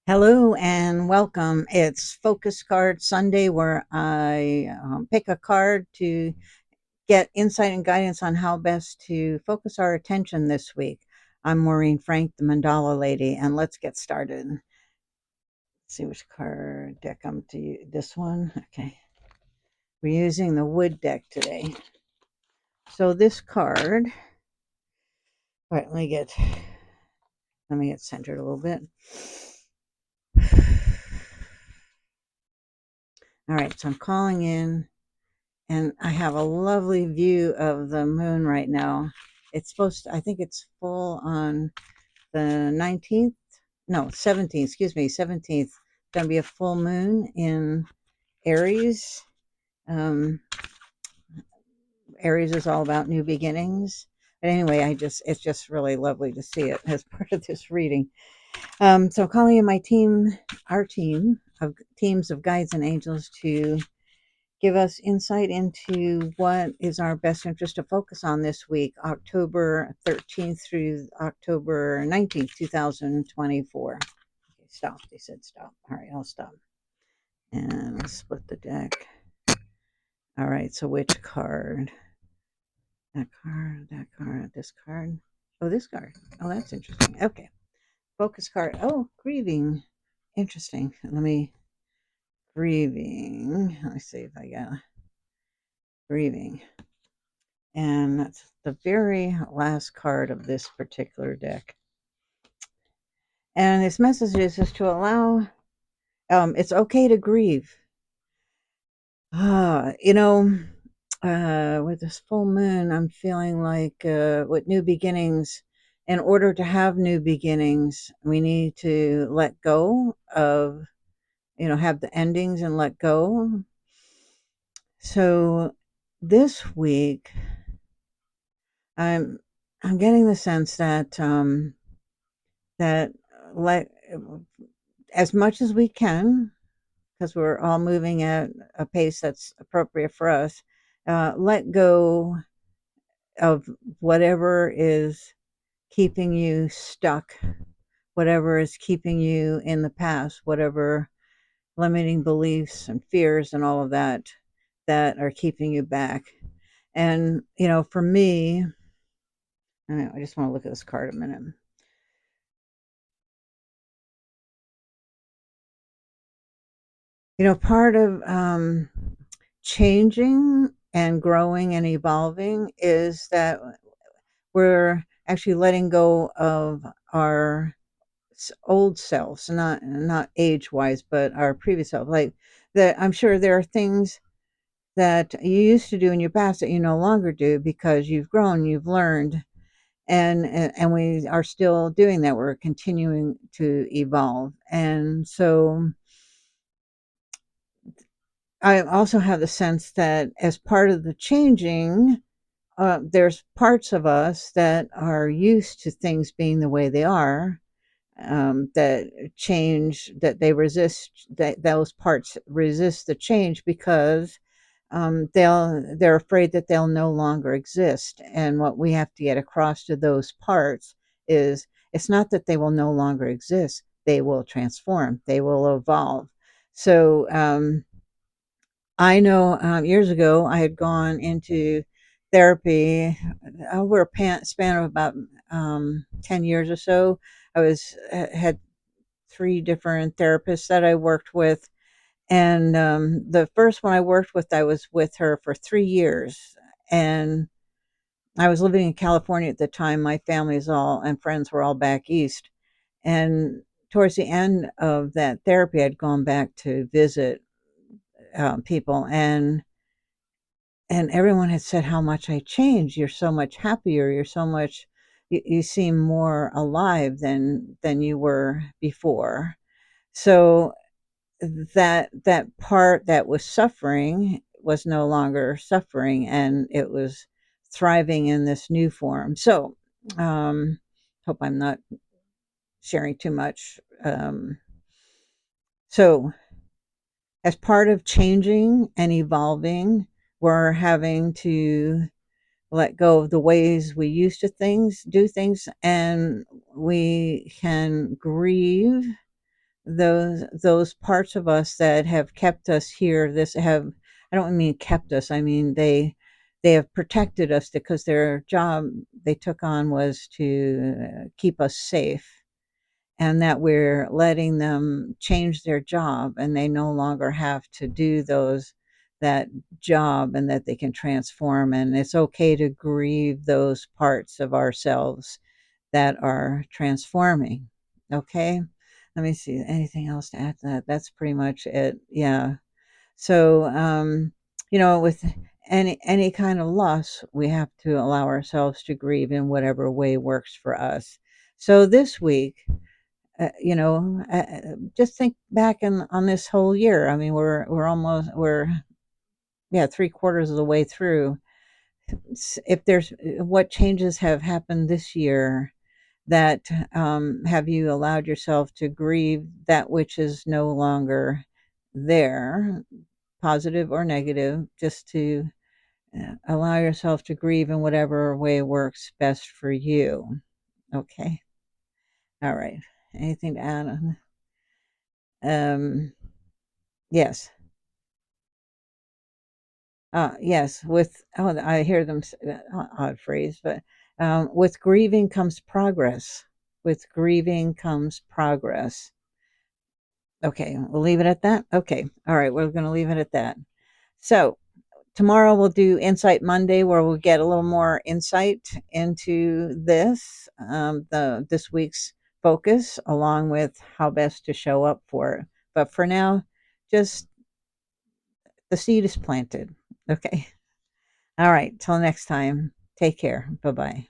Hello and welcome. It's Focus Card Sunday, where I pick a card to get insight and guidance on how best to focus our attention this week. I'm Maureen Frank, the Mandala Lady, and let's get started. Let's see which card deck I'm to use. This one. Okay. We're using the wood deck today. So this card. All right, let me get centered a little bit. All right, so I'm calling in, and I have a lovely view of the moon right now. I think it's full on the 19th, no, 17th, excuse me, 17th. Going to be a full moon in Aries. Um, Aries is all about new beginnings. But anyway, it's just really lovely to see it as part of this reading. So calling in our teams of guides and angels to give us insight into what is our best interest to focus on this week, October 13th through October 19th, 2024. Okay, stop. They said stop. All right, I'll stop. And I'll split the deck. All right, so which card? That card, this card. Oh, this card. Oh, that's interesting. Okay. Focus card. Oh, grieving. Interesting. Grieving. Let's see if I got grieving. And that's the very last card of this particular deck. And its message is just to allow, it's okay to grieve. Ah, with this full moon, I'm feeling like with new beginnings, in order to have new beginnings, we need to let go of, have the endings and let go. So this week, I'm I'm getting the sense that let as much as we can, because we're all moving at a pace that's appropriate for us, let go of whatever is keeping you stuck, whatever is keeping you in the past, whatever limiting beliefs and fears and all of that are keeping you back. And for me, I just want to look at this card a minute. Part of changing and growing and evolving is that we're actually letting go of our old selves, not age wise, but our previous self. Like that, I'm sure there are things that you used to do in your past that you no longer do because you've grown, you've learned, and we are still doing that. We're continuing to evolve, and so I also have the sense that as part of the changing, there's parts of us that are used to things being the way they are, that change, that they resist, that those parts resist the change because they're afraid that they'll no longer exist. And what we have to get across to those parts is it's not that they will no longer exist; they will transform, they will evolve. So I know years ago I had gone into therapy over a span of about 10 years or so. Had three different therapists that I worked with. And the first one I worked with, I was with her for 3 years. And I was living in California at the time. My family's all and friends were all back east. And towards the end of that therapy, I'd gone back to visit people, and everyone had said how much I changed. You're so much happier. You seem more alive than you were before. So that part that was suffering was no longer suffering, and it was thriving in this new form. So hope I'm not sharing too much. So as part of changing and evolving, we're having to let go of the ways we used to do things, and we can grieve those parts of us that have kept us here, this have, I don't mean kept us, I mean they have protected us because their job they took on was to keep us safe, and that we're letting them change their job and they no longer have to do that job, and that they can transform, and it's okay to grieve those parts of ourselves that are transforming. Okay, let me see, anything else to add to that? That's pretty much it. Yeah. So with any kind of loss, we have to allow ourselves to grieve in whatever way works for us. So this week, just think back on this whole year. I mean, we're yeah, 3/4 of the way through. If there's what changes have happened this year that have you allowed yourself to grieve that which is no longer there, positive or negative, just to allow yourself to grieve in whatever way works best for you. Okay. All right. Anything to add on? Yes. Yes, I hear them odd phrase, but with grieving comes progress. With grieving comes progress. Okay, we'll leave it at that. Okay, all right, we're going to leave it at that. So tomorrow we'll do Insight Monday, where we'll get a little more insight into this week's focus, along with how best to show up for it. But for now, just the seed is planted. Okay. All right. Till next time. Take care. Bye bye.